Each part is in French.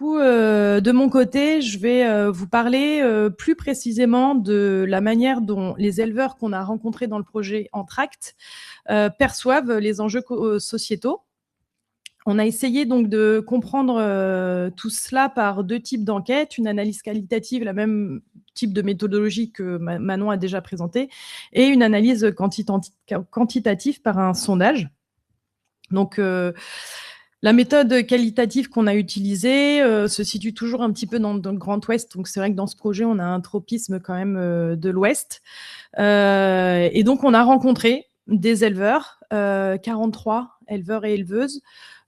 coup, de mon côté, je vais vous parler plus précisément de la manière dont les éleveurs qu'on a rencontrés dans le projet Entracte perçoivent les enjeux sociétaux. On a essayé donc de comprendre tout cela par deux types d'enquêtes, une analyse qualitative, la même type de méthodologie que Manon a déjà présentée, et une analyse quantitative par un sondage. Donc, la méthode qualitative qu'on a utilisée se situe toujours un petit peu dans le Grand Ouest. Donc, c'est vrai que dans ce projet, on a un tropisme quand même de l'Ouest. Et donc, on a rencontré des éleveurs, 43 éleveurs et éleveuses,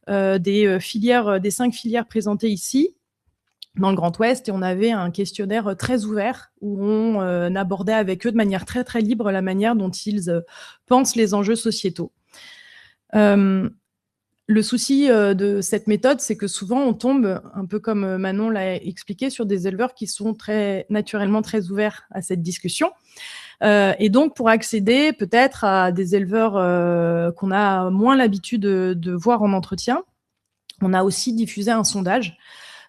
des 5 filières présentées ici, dans le Grand Ouest. Et on avait un questionnaire très ouvert où on abordait avec eux de manière très, très libre la manière dont ils pensent les enjeux sociétaux. Le souci de cette méthode, c'est que souvent on tombe, un peu comme Manon l'a expliqué, sur des éleveurs qui sont naturellement très ouverts à cette discussion. Et donc, pour accéder peut-être à des éleveurs qu'on a moins l'habitude de voir en entretien, on a aussi diffusé un sondage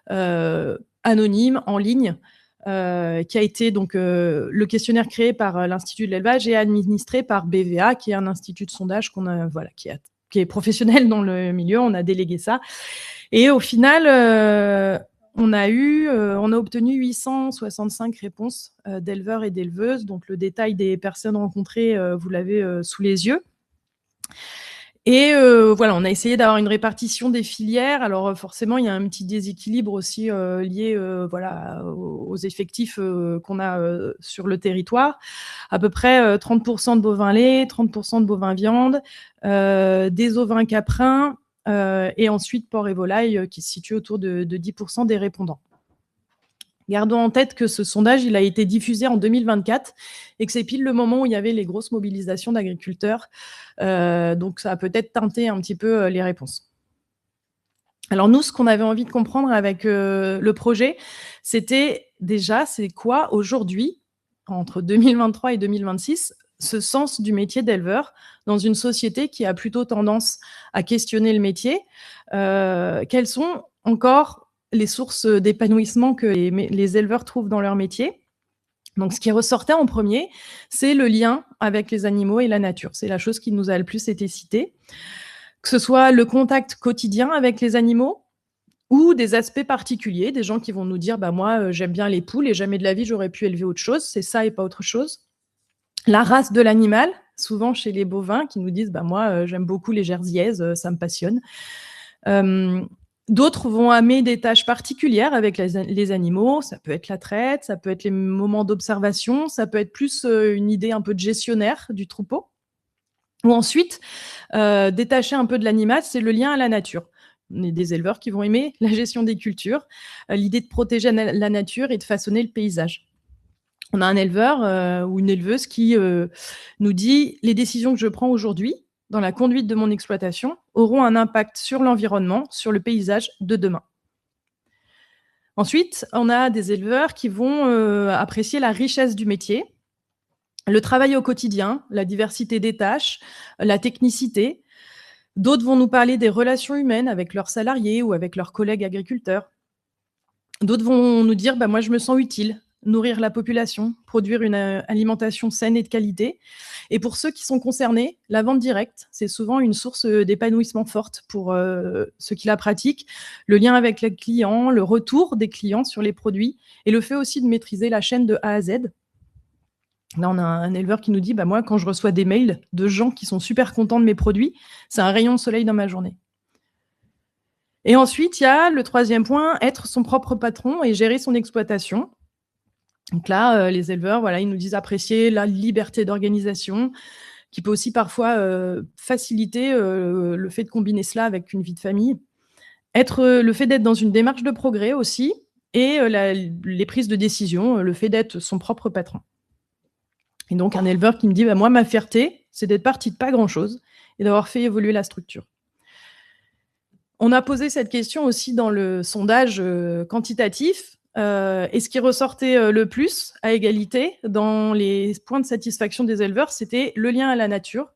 anonyme, en ligne, qui a été donc le questionnaire créé par l'Institut de l'élevage et administré par BVA, qui est un institut de sondage qui est professionnel dans le milieu. On a délégué ça. Et au final, on a obtenu 865 réponses d'éleveurs et d'éleveuses. Donc, le détail des personnes rencontrées, vous l'avez sous les yeux. Et voilà, on a essayé d'avoir une répartition des filières. Alors forcément, il y a un petit déséquilibre aussi lié aux effectifs qu'on a sur le territoire. À peu près 30% de bovins lait, 30% de bovins viande, des ovins caprins et ensuite porc et volaille qui se situent autour de 10% des répondants. Gardons en tête que ce sondage, il a été diffusé en 2024 et que c'est pile le moment où il y avait les grosses mobilisations d'agriculteurs. Donc, ça a peut-être teinté un petit peu les réponses. Alors nous, ce qu'on avait envie de comprendre avec le projet, c'était déjà, c'est quoi aujourd'hui, entre 2023 et 2026, ce sens du métier d'éleveur dans une société qui a plutôt tendance à questionner le métier. Quelles sont encore les sources d'épanouissement que les éleveurs trouvent dans leur métier? Donc, ce qui ressortait en premier, c'est le lien avec les animaux et la nature. C'est la chose qui nous a le plus été citée. Que ce soit le contact quotidien avec les animaux ou des aspects particuliers, des gens qui vont nous dire moi, j'aime bien les poules et jamais de la vie, j'aurais pu élever autre chose. C'est ça et pas autre chose. La race de l'animal, souvent chez les bovins, qui nous disent moi, j'aime beaucoup les jersiaises, ça me passionne. D'autres vont amener des tâches particulières avec les animaux. Ça peut être la traite, ça peut être les moments d'observation, ça peut être plus une idée un peu de gestionnaire du troupeau. Ou ensuite, détacher un peu de l'animal, c'est le lien à la nature. On est des éleveurs qui vont aimer la gestion des cultures, l'idée de protéger la nature et de façonner le paysage. On a un éleveur ou une éleveuse qui nous dit « Les décisions que je prends aujourd'hui, dans la conduite de mon exploitation, auront un impact sur l'environnement, sur le paysage de demain. » Ensuite, on a des éleveurs qui vont apprécier la richesse du métier, le travail au quotidien, la diversité des tâches, la technicité. D'autres vont nous parler des relations humaines avec leurs salariés ou avec leurs collègues agriculteurs. D'autres vont nous dire moi, je me sens utile, nourrir la population, produire une alimentation saine et de qualité. Et pour ceux qui sont concernés, la vente directe, c'est souvent une source d'épanouissement forte pour ceux qui la pratiquent. Le lien avec les clients, le retour des clients sur les produits et le fait aussi de maîtriser la chaîne de A à Z. Là, on a un éleveur qui nous dit moi, quand je reçois des mails de gens qui sont super contents de mes produits, c'est un rayon de soleil dans ma journée. Et ensuite, il y a le troisième point, être son propre patron et gérer son exploitation. Donc là, les éleveurs, ils nous disent apprécier la liberté d'organisation, qui peut aussi parfois faciliter le fait de combiner cela avec une vie de famille. Le fait d'être dans une démarche de progrès aussi, et les prises de décision, le fait d'être son propre patron. Et donc, un éleveur qui me dit moi, ma fierté, c'est d'être parti de pas grand-chose et d'avoir fait évoluer la structure. On a posé cette question aussi dans le sondage quantitatif. Et ce qui ressortait le plus, à égalité, dans les points de satisfaction des éleveurs, c'était le lien à la nature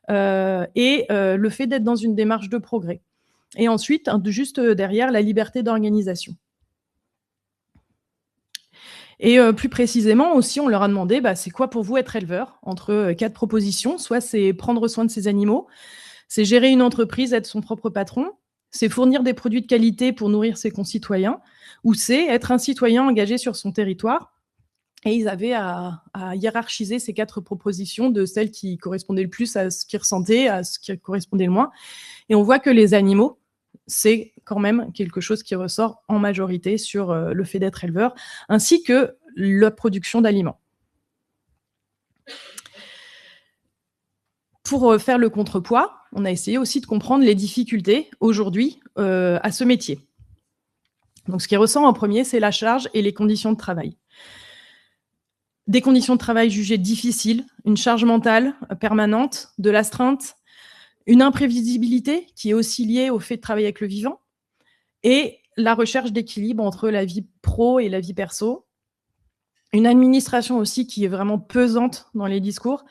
et le fait d'être dans une démarche de progrès. Et ensuite, juste derrière, la liberté d'organisation. Et plus précisément aussi, on leur a demandé: «Bah, c'est quoi pour vous être éleveur?» Entre, 4 propositions. Soit c'est prendre soin de ses animaux, c'est gérer une entreprise, être son propre patron, c'est fournir des produits de qualité pour nourrir ses concitoyens, ou c'est être un citoyen engagé sur son territoire. Et ils avaient à hiérarchiser ces 4 propositions de celles qui correspondaient le plus à ce qu'ils ressentaient, à ce qui correspondait le moins. Et on voit que les animaux, c'est quand même quelque chose qui ressort en majorité sur, le fait d'être éleveur, ainsi que la production d'aliments. Pour, faire le contrepoids, on a essayé aussi de comprendre les difficultés aujourd'hui, à ce métier. Donc ce qui ressort en premier, c'est la charge et les conditions de travail. Des conditions de travail jugées difficiles, une charge mentale, permanente, de l'astreinte, une imprévisibilité qui est aussi liée au fait de travailler avec le vivant et la recherche d'équilibre entre la vie pro et la vie perso. Une administration aussi qui est vraiment pesante dans les discours.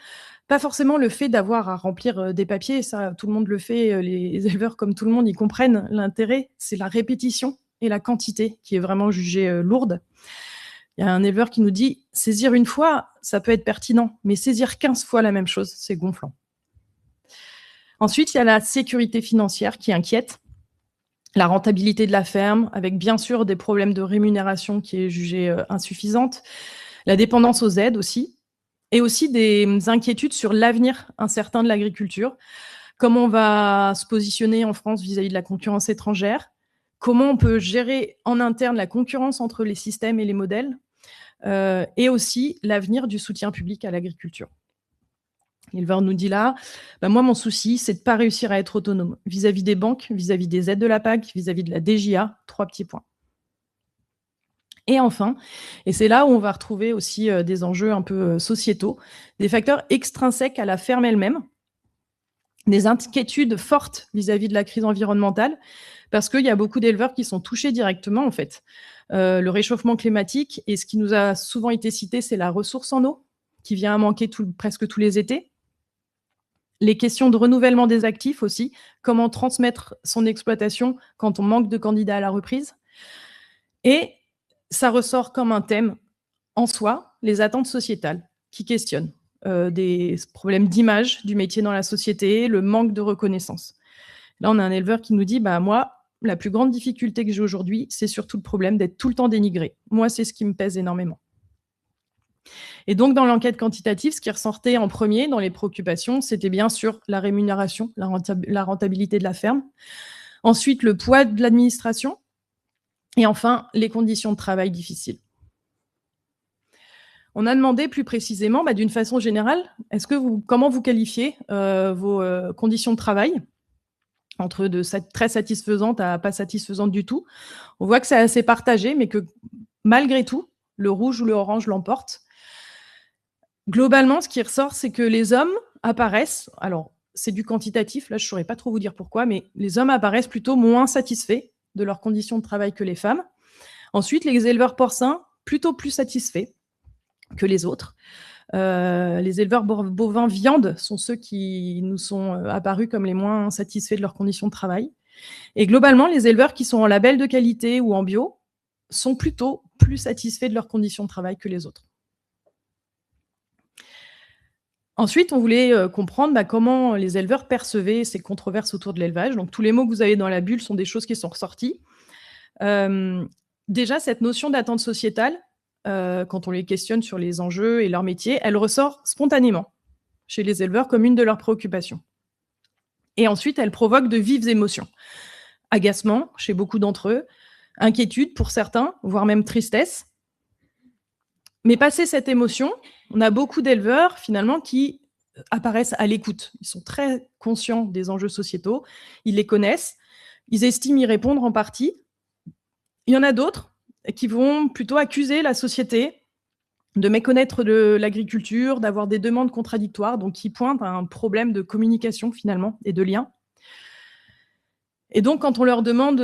Pas forcément le fait d'avoir à remplir, des papiers, ça tout le monde le fait, les éleveurs comme tout le monde, ils comprennent l'intérêt. C'est la répétition et la quantité qui est vraiment jugée, lourde. Il y a un éleveur qui nous dit: «Saisir une fois, ça peut être pertinent, mais saisir 15 fois la même chose, c'est gonflant». Ensuite, il y a la sécurité financière qui inquiète, la rentabilité de la ferme, avec bien sûr des problèmes de rémunération qui est jugée, insuffisante, la dépendance aux aides aussi, et aussi des inquiétudes sur l'avenir incertain de l'agriculture. Comment on va se positionner en France vis-à-vis de la concurrence étrangère? Comment on peut gérer en interne la concurrence entre les systèmes et les modèles? Et aussi l'avenir du soutien public à l'agriculture. L'éleveur nous dit là: «Bah, moi, mon souci, c'est de ne pas réussir à être autonome vis-à-vis des banques, vis-à-vis des aides de la PAC, vis-à-vis de la DJA». 3 petits points. Et enfin, et c'est là où on va retrouver aussi, des enjeux un peu, sociétaux, des facteurs extrinsèques à la ferme elle-même, des inquiétudes fortes vis-à-vis de la crise environnementale, parce qu'il y a beaucoup d'éleveurs qui sont touchés directement, en fait. Le réchauffement climatique, et ce qui nous a souvent été cité, c'est la ressource en eau, qui vient à manquer presque tous les étés. Les questions de renouvellement des actifs aussi, comment transmettre son exploitation quand on manque de candidats à la reprise. Et ça ressort comme un thème en soi, les attentes sociétales qui questionnent, des problèmes d'image du métier dans la société, le manque de reconnaissance. Là, on a un éleveur qui nous dit: «Bah, moi, la plus grande difficulté que j'ai aujourd'hui, c'est surtout le problème d'être tout le temps dénigré. Moi, c'est ce qui me pèse énormément». Et donc dans l'enquête quantitative, ce qui ressortait en premier dans les préoccupations, c'était bien sûr la rémunération, la rentabilité de la ferme. Ensuite, le poids de l'administration et enfin, les conditions de travail difficiles. On a demandé plus précisément, d'une façon générale, comment vous qualifiez, vos, conditions de travail? Entre très satisfaisantes à pas satisfaisantes du tout. On voit que c'est assez partagé, mais que malgré tout, le rouge ou le orange l'emporte. Globalement, ce qui ressort, c'est que les hommes apparaissent, alors c'est du quantitatif, là je saurais pas trop vous dire pourquoi, mais les hommes apparaissent plutôt moins satisfaits de leurs conditions de travail que les femmes. Ensuite, les éleveurs porcins, plutôt plus satisfaits que les autres. Les éleveurs bovins viande sont ceux qui nous sont apparus comme les moins satisfaits de leurs conditions de travail. Et globalement, les éleveurs qui sont en label de qualité ou en bio sont plutôt plus satisfaits de leurs conditions de travail que les autres. Ensuite, on voulait comprendre comment les éleveurs percevaient ces controverses autour de l'élevage. Donc tous les mots que vous avez dans la bulle sont des choses qui sont ressorties. Déjà, cette notion d'attente sociétale, quand on les questionne sur les enjeux et leur métier, elle ressort spontanément chez les éleveurs comme une de leurs préoccupations. Et ensuite, elle provoque de vives émotions. Agacement chez beaucoup d'entre eux, inquiétude pour certains, voire même tristesse. Mais passé cette émotion, on a beaucoup d'éleveurs finalement qui apparaissent à l'écoute. Ils sont très conscients des enjeux sociétaux, ils les connaissent, ils estiment y répondre en partie. Il y en a d'autres qui vont plutôt accuser la société de méconnaître de l'agriculture, d'avoir des demandes contradictoires, donc qui pointent à un problème de communication finalement et de lien. Et donc quand on leur demande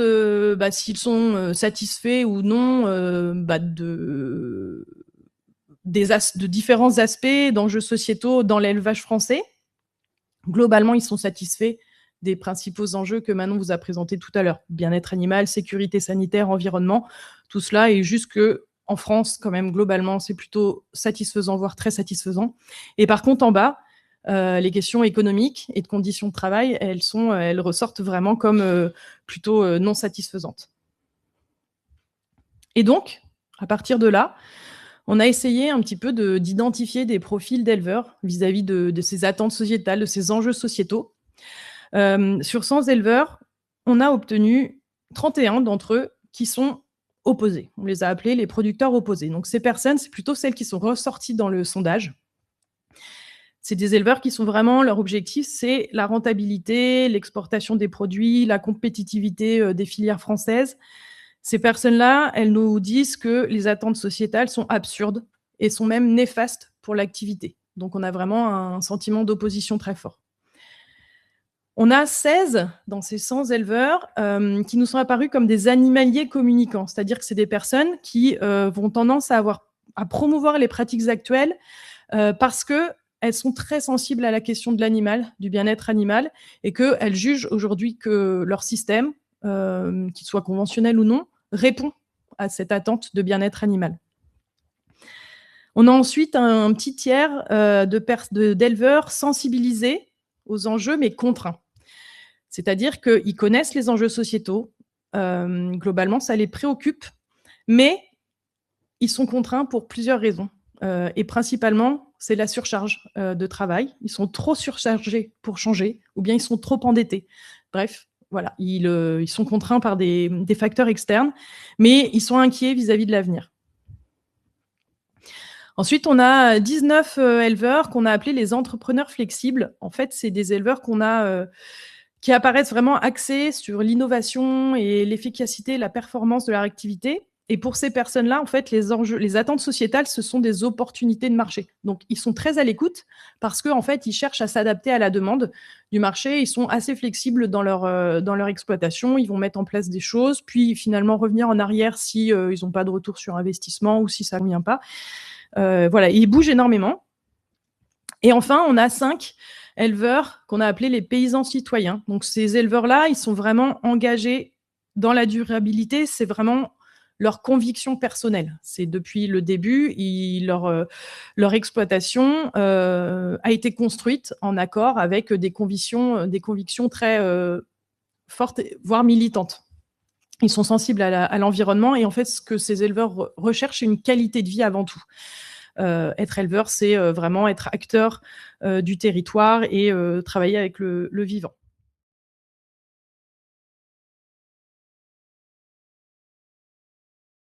s'ils sont satisfaits ou non de différents aspects d'enjeux sociétaux dans l'élevage français, globalement, ils sont satisfaits des principaux enjeux que Manon vous a présentés tout à l'heure. Bien-être animal, sécurité sanitaire, environnement, tout cela est juste en France, quand même, globalement, c'est plutôt satisfaisant, voire très satisfaisant. Et par contre, en bas, les questions économiques et de conditions de travail, elles ressortent vraiment comme plutôt non satisfaisantes. Et donc, à partir de là, on a essayé un petit peu d'identifier des profils d'éleveurs vis-à-vis de ces attentes sociétales, de ces enjeux sociétaux. Sur 100 éleveurs, on a obtenu 31 d'entre eux qui sont opposés. On les a appelés les producteurs opposés. Donc ces personnes, c'est plutôt celles qui sont ressorties dans le sondage. C'est des éleveurs qui sont vraiment, leur objectif, c'est la rentabilité, l'exportation des produits, la compétitivité des filières françaises. Ces personnes-là, elles nous disent que les attentes sociétales sont absurdes et sont même néfastes pour l'activité. Donc on a vraiment un sentiment d'opposition très fort. On a 16 dans ces 100 éleveurs qui nous sont apparus comme des animaliers communicants, c'est-à-dire que c'est des personnes qui vont tendance à promouvoir les pratiques actuelles parce qu'elles sont très sensibles à la question de l'animal, du bien-être animal, et qu'elles jugent aujourd'hui que leur système, qu'il soit conventionnel ou non, répond à cette attente de bien-être animal. On a ensuite un petit tiers d'éleveurs sensibilisés aux enjeux, mais contraints. C'est-à-dire qu'ils connaissent les enjeux sociétaux, globalement, ça les préoccupe, mais ils sont contraints pour plusieurs raisons. Et principalement, c'est la surcharge de travail. Ils sont trop surchargés pour changer, ou bien ils sont trop endettés. Bref, voilà, ils sont contraints par des facteurs externes, mais ils sont inquiets vis-à-vis de l'avenir. Ensuite, on a 19 éleveurs qu'on a appelés les entrepreneurs flexibles. En fait, c'est des éleveurs qui apparaissent vraiment axés sur l'innovation et l'efficacité, la performance de leur activité. Et pour ces personnes-là, en fait, les attentes sociétales, ce sont des opportunités de marché. Donc, ils sont très à l'écoute parce qu'en fait, ils cherchent à s'adapter à la demande du marché. Ils sont assez flexibles dans leur exploitation. Ils vont mettre en place des choses, puis finalement revenir en arrière si ils n'ont pas de retour sur investissement ou si ça ne convient pas. Voilà, ils bougent énormément. Et enfin, on a 5 éleveurs qu'on a appelés les paysans citoyens. Donc ces éleveurs-là, ils sont vraiment engagés dans la durabilité, c'est vraiment leur conviction personnelle. C'est depuis le début, leur exploitation a été construite en accord avec des convictions très fortes, voire militantes. Ils sont sensibles à l'environnement et en fait, ce que ces éleveurs recherchent, c'est une qualité de vie avant tout. Être éleveur, c'est vraiment être acteur du territoire et travailler avec le vivant.